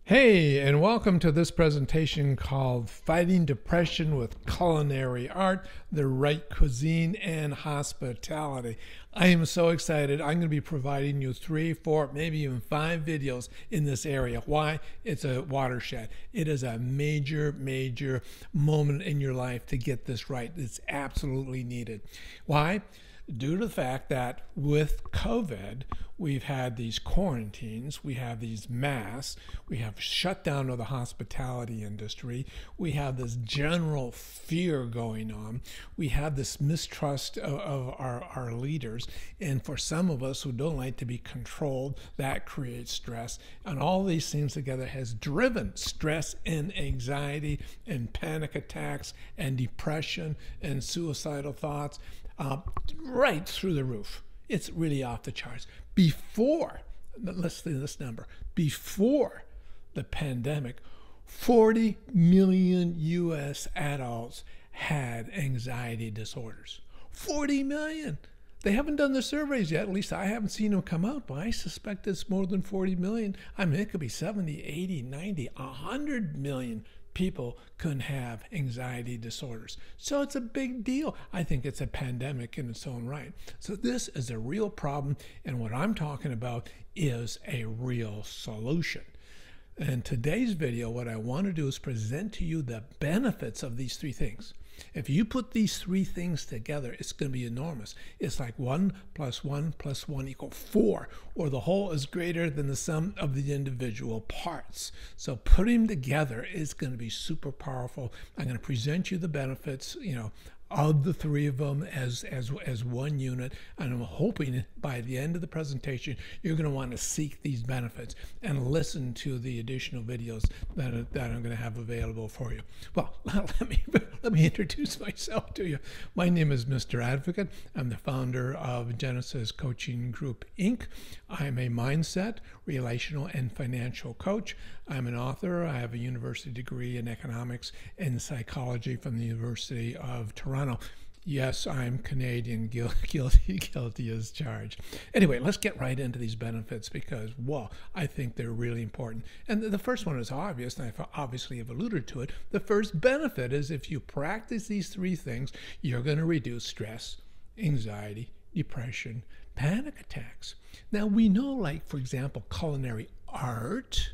Hey, and welcome to this presentation called Fighting Depression with Culinary Art, the Right Cuisine and Hospitality. I am so excited. I'm going to be providing you 3, 4, maybe even 5 videos in this area. Why? It's a watershed. It is a major moment in your life to get this right. It's absolutely needed. Why? Due to the fact that with COVID, we've had these quarantines, we have these masks, we have shutdown of the hospitality industry, we have this general fear going on, we have this mistrust of our leaders, and for some of us who don't like to be controlled, that creates stress. And all these things together has driven stress and anxiety and panic attacks and depression and suicidal thoughts right through the roof. It's really off the charts. Before, let's see this number, before the pandemic, 40 million US adults had anxiety disorders. 40 million. They haven't done the surveys yet. At least I haven't seen them come out, but I suspect it's more than 40 million. I mean, it could be 70, 80, 90, 100 million people can have anxiety disorders. So it's a big deal. I think it's a pandemic in its own right. So this is a real problem, and what I'm talking about is a real solution. In today's video, what I want to do is present to you the benefits of these 3 things. If you put these 3 things together, it's going to be enormous. It's like 1 + 1 + 1 = 4, or the whole is greater than the sum of the individual parts. So putting them together is going to be super powerful. I'm going to present you the benefits, of the 3 of them as one unit, and I'm hoping by the end of the presentation you're going to want to seek these benefits and listen to the additional videos that I'm going to have available for you. Well, let me introduce myself to you. My name is Mr. Advocate. I'm the founder of Genesis Coaching Group Inc. I'm a mindset, relational, and financial coach. I'm an author. I have a university degree in economics and psychology from the University of Toronto. Yes, I'm Canadian, guilty as charged. Anyway, let's get right into these benefits because, well, I think they're really important. And the first one is obvious, and I obviously have alluded to it. The first benefit is if you practice these 3 things, you're going to reduce stress, anxiety, depression, panic attacks. Now, we know, like, for example, culinary art,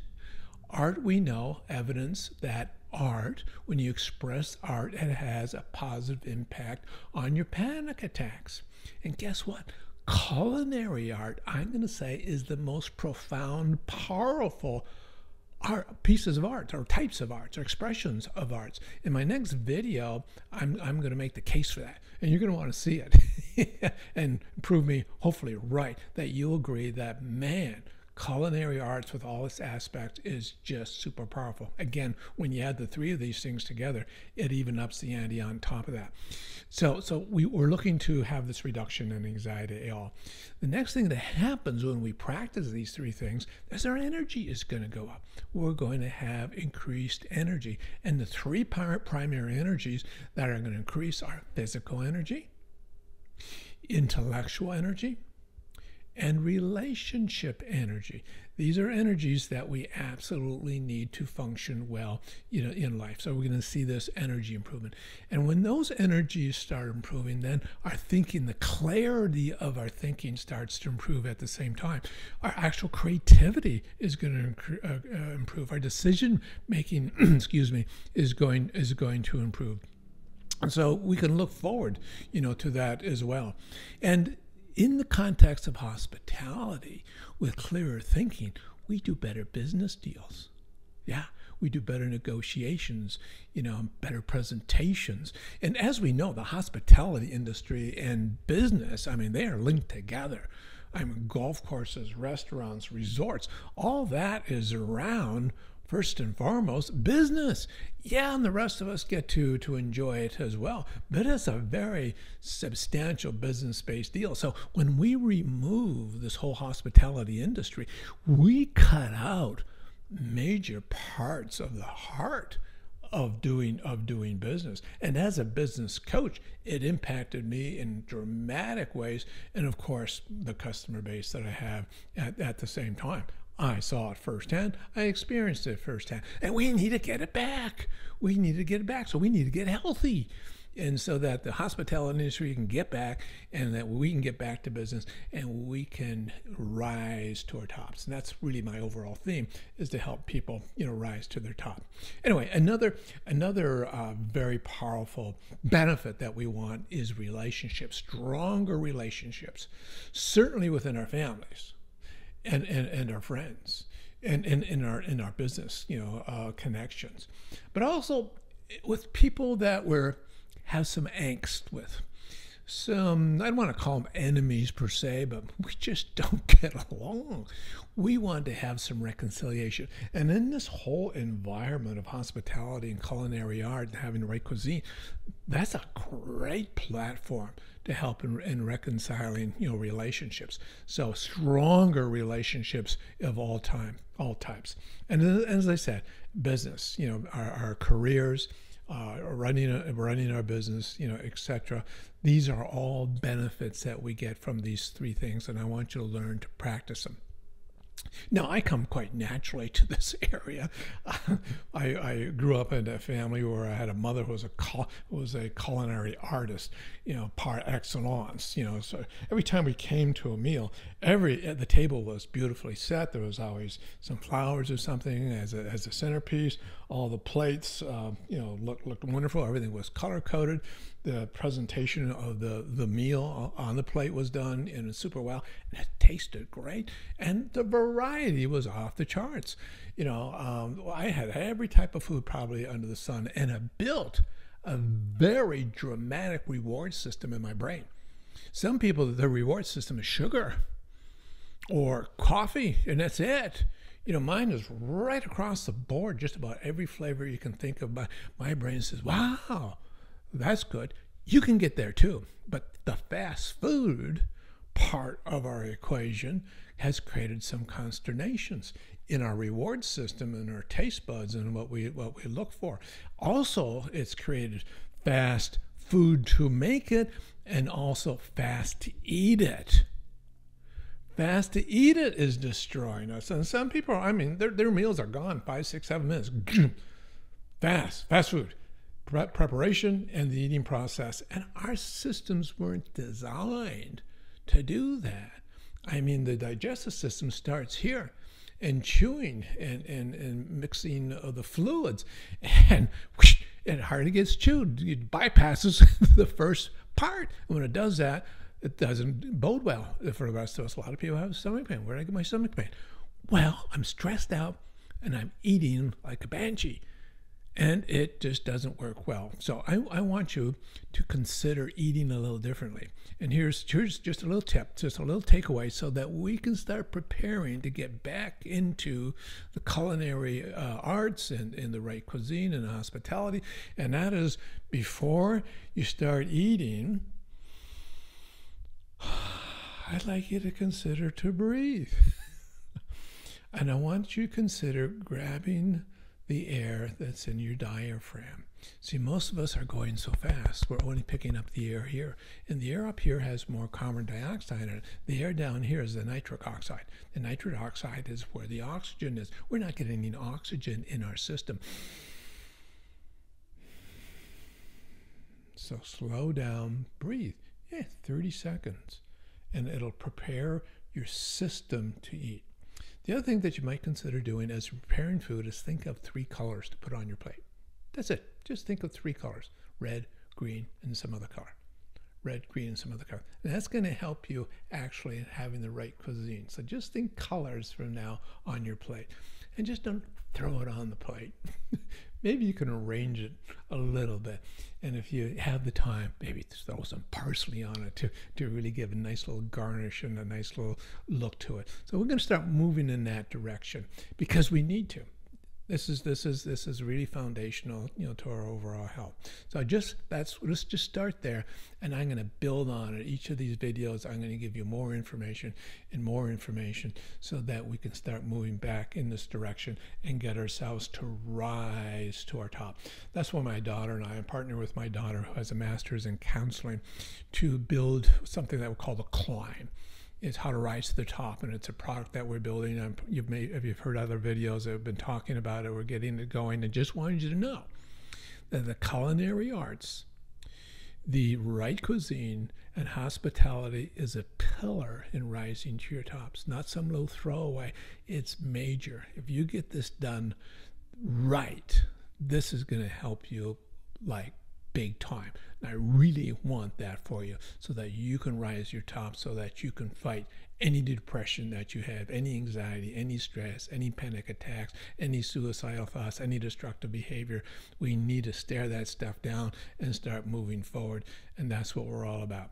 we know evidence that art, when you express art, it has a positive impact on your panic attacks. And guess what? Culinary art, I'm going to say, is the most profound, powerful pieces of art, or types of arts, or expressions of arts. In my next video, I'm going to make the case for that, and you're going to want to see it and prove me, hopefully, right, that you'll agree that, man, culinary arts with all its aspects is just super powerful. Again, when you add the 3 of these things together, it even ups the ante on top of that. So we're looking to have this reduction in anxiety. The next thing that happens when we practice these 3 things is our energy is going to go up. We're going to have increased energy. And the 3 primary energies that are going to increase are physical energy, intellectual energy, and relationship energy. These are energies that we absolutely need to function well, in life. So we're going to see this energy improvement. And when those energies start improving, then our thinking, the clarity of our thinking starts to improve at the same time. Our actual creativity is going to improve. Our decision making, is going to improve. And so we can look forward, to that as well. And in the context of hospitality, with clearer thinking, we do better business deals. Yeah, we do better negotiations, better presentations. And as we know, the hospitality industry and business, they are linked together. Golf courses, restaurants, resorts, all that is around, first and foremost, business. Yeah, and the rest of us get to enjoy it as well. But it's a very substantial business-based deal. So when we remove this whole hospitality industry, we cut out major parts of the heart of doing business. And as a business coach, it impacted me in dramatic ways. And of course, the customer base that I have at the same time. I saw it firsthand. I experienced it firsthand. And we need to get it back. We need to get it back. So we need to get healthy. And so that the hospitality industry can get back and that we can get back to business and we can rise to our tops. And that's really my overall theme, is to help people, rise to their top. Anyway, another very powerful benefit that we want is relationships, stronger relationships, certainly within our families and our friends and in our business, connections, but also with people that have some angst with. Some, I don't want to call them enemies per se, but we just don't get along. We want to have some reconciliation. And in this whole environment of hospitality and culinary art and having the right cuisine, that's a great platform to help in reconciling, relationships. So stronger relationships of all types. And as I said, business, our careers, running our business, etc. These are all benefits that we get from these three things, and I want you to learn to practice them. Now, I come quite naturally to this area. I grew up in a family where I had a mother who was a culinary artist, par excellence. So every time we came to a meal, the table was beautifully set. There was always some flowers or something as a centerpiece. All the plates, looked wonderful. Everything was color coded. The presentation of the meal on the plate was done super well, and it tasted great, and the variety was off the charts. I had every type of food probably under the sun, and it built a very dramatic reward system in my brain. Some people, their reward system is sugar or coffee, and that's it. Mine is right across the board, just about every flavor you can think of. My brain says, wow, that's good. You can get there too. But the fast food part of our equation has created some consternations in our reward system and our taste buds and what we look for. Also, it's created fast food to make it and also fast to eat it. Fast to eat it is destroying us. And some people, their meals are gone 5, 6, 7 minutes. Fast food. Preparation and the eating process. And our systems weren't designed to do that. The digestive system starts here and chewing and mixing of the fluids. And whoosh, it hardly gets chewed. It bypasses the first part. And when it does that, it doesn't bode well for the rest of us. A lot of people have stomach pain. Where did I get my stomach pain? Well, I'm stressed out and I'm eating like a banshee. And it just doesn't work well. So I want you to consider eating a little differently. And here's just a little tip, just a little takeaway so that we can start preparing to get back into the culinary arts and the right cuisine and hospitality. And that is, before you start eating, I'd like you to consider to breathe. And I want you to consider grabbing the air that's in your diaphragm. See, most of us are going so fast, we're only picking up the air here. And the air up here has more carbon dioxide in it. The air down here is the nitric oxide. The nitric oxide is where the oxygen is. We're not getting any oxygen in our system. So slow down, breathe. 30 seconds. And it'll prepare your system to eat. The other thing that you might consider doing as preparing food is think of 3 colors to put on your plate. That's it. Just think of 3 colors: red, green, and some other color. Red, green, and some other color. And that's going to help you actually in having the right cuisine. So just think colors from now on your plate. And just don't throw it on the plate. Maybe you can arrange it a little bit. And if you have the time, maybe throw some parsley on it to really give a nice little garnish and a nice little look to it. So we're going to start moving in that direction because we need to. This is really foundational, to our overall health. So let's just start there, and I'm going to build on it. Each of these videos, I'm going to give you more information, so that we can start moving back in this direction and get ourselves to rise to our top. That's why my daughter and I partner with my daughter, who has a master's in counseling, to build something that we call the climb. is how to rise to the top, and it's a product that we're building. If you've heard other videos that have been talking about it, we're getting it going, and just wanted you to know that the culinary arts, the right cuisine, and hospitality is a pillar in rising to your tops, not some little throwaway. It's major. If you get this done right, this is going to help you like big time. And I really want that for you, so that you can rise your top, so that you can fight any depression that you have, any anxiety, any stress, any panic attacks, any suicidal thoughts, any destructive behavior. We need to stare that stuff down and start moving forward, and that's what we're all about.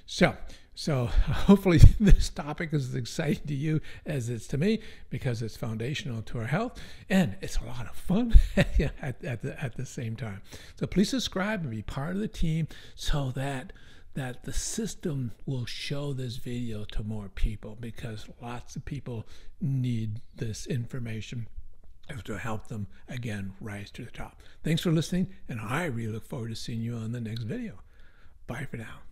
So hopefully this topic is as exciting to you as it's to me, because it's foundational to our health, and it's a lot of fun at the same time. So please subscribe and be part of the team, so that the system will show this video to more people, because lots of people need this information to help them, again, rise to the top. Thanks for listening, and I really look forward to seeing you on the next video. Bye for now.